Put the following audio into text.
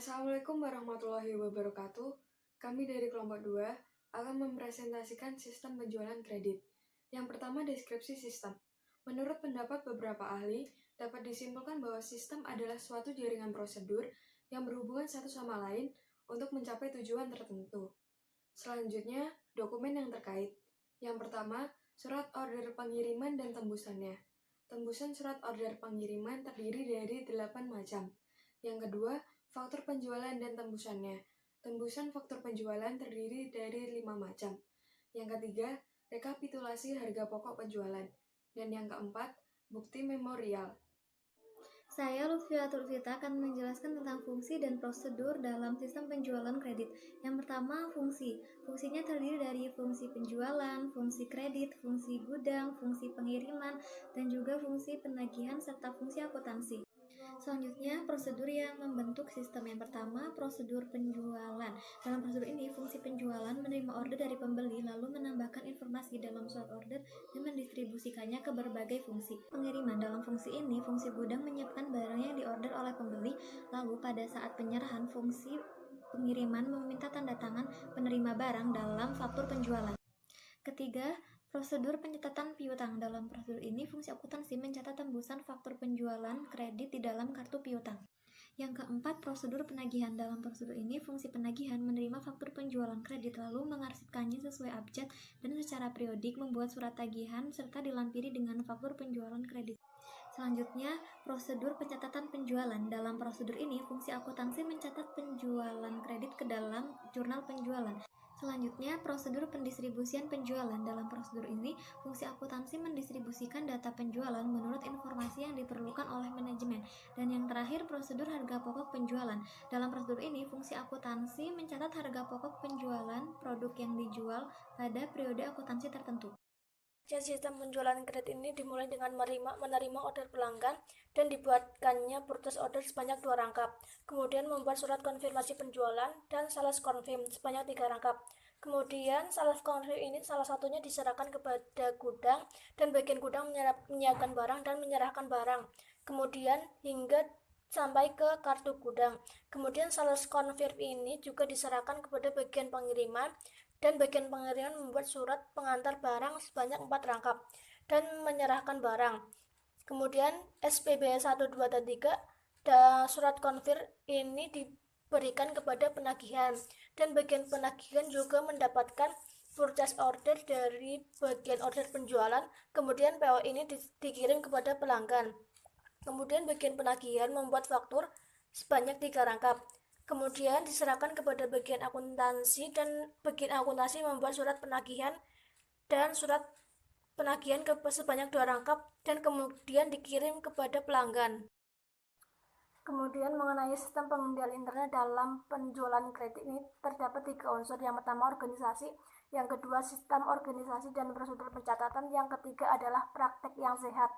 Assalamualaikum warahmatullahi wabarakatuh. Kami dari kelompok 2 akan mempresentasikan sistem penjualan kredit. Yang pertama, deskripsi sistem. Menurut pendapat beberapa ahli, dapat disimpulkan bahwa sistem adalah suatu jaringan prosedur yang berhubungan satu sama lain untuk mencapai tujuan tertentu. Selanjutnya, dokumen yang terkait. Yang pertama, surat order pengiriman dan tembusannya. Tembusan surat order pengiriman terdiri dari 8 macam. Yang kedua, faktur penjualan dan tembusannya. Tembusan faktur penjualan terdiri dari 5 macam. Yang ketiga, rekapitulasi harga pokok penjualan. Dan yang keempat, bukti memorial. Saya Lutfia Turfita akan menjelaskan tentang fungsi dan prosedur dalam sistem penjualan kredit. Yang pertama, fungsi. Fungsinya terdiri dari fungsi penjualan, fungsi kredit, fungsi gudang, fungsi pengiriman, dan juga fungsi penagihan serta fungsi akuntansi. Selanjutnya, prosedur yang membentuk sistem. Yang pertama, prosedur penjualan. Dalam prosedur ini, fungsi penjualan menerima order dari pembeli, lalu menambahkan informasi dalam surat order dan mendistribusikannya ke berbagai fungsi. Pengiriman. Dalam fungsi ini, fungsi gudang menyiapkan barang yang diorder oleh pembeli, lalu pada saat penyerahan, fungsi pengiriman meminta tanda tangan penerima barang dalam faktur penjualan. Ketiga, prosedur pencatatan piutang. Dalam prosedur ini, fungsi akuntansi mencatat tembusan faktur penjualan kredit di dalam kartu piutang. Yang keempat, prosedur penagihan. Dalam prosedur ini, fungsi penagihan menerima faktur penjualan kredit lalu mengarsipkannya sesuai abjad dan secara periodik membuat surat tagihan serta dilampiri dengan faktur penjualan kredit. Selanjutnya, prosedur pencatatan penjualan. Dalam prosedur ini, fungsi akuntansi mencatat penjualan kredit ke dalam jurnal penjualan. Selanjutnya, prosedur pendistribusian penjualan. Dalam prosedur ini, fungsi akuntansi mendistribusikan data penjualan menurut informasi yang diperlukan oleh manajemen. Dan yang terakhir, prosedur harga pokok penjualan. Dalam prosedur ini, fungsi akuntansi mencatat harga pokok penjualan produk yang dijual pada periode akuntansi tertentu. Sistem penjualan kredit ini dimulai dengan menerima order pelanggan dan dibuatkannya purchase order sebanyak 2 rangkap. Kemudian membuat surat konfirmasi penjualan dan sales confirm sebanyak 3 rangkap. Kemudian sales confirm ini salah satunya diserahkan kepada gudang dan bagian gudang menyiapkan barang dan menyerahkan barang. Kemudian hingga sampai ke kartu gudang. Kemudian sales confirm ini juga diserahkan kepada bagian pengiriman dan bagian pengiriman membuat surat pengantar barang sebanyak 4 rangkap dan menyerahkan barang. Kemudian SPB 1, 2, dan 3 dan surat konfir ini diberikan kepada penagihan dan bagian penagihan juga mendapatkan purchase order dari bagian order penjualan. Kemudian PO ini dikirim kepada pelanggan. Kemudian bagian penagihan membuat faktur sebanyak 3 rangkap. Kemudian diserahkan kepada bagian akuntansi dan bagian akuntansi membuat surat penagihan dan surat penagihan sebanyak 2 rangkap dan kemudian dikirim kepada pelanggan. Kemudian mengenai sistem pengendalian internal dalam penjualan kredit ini terdapat 3 unsur. Yang pertama organisasi, yang kedua sistem organisasi dan prosedur pencatatan, yang ketiga adalah praktek yang sehat.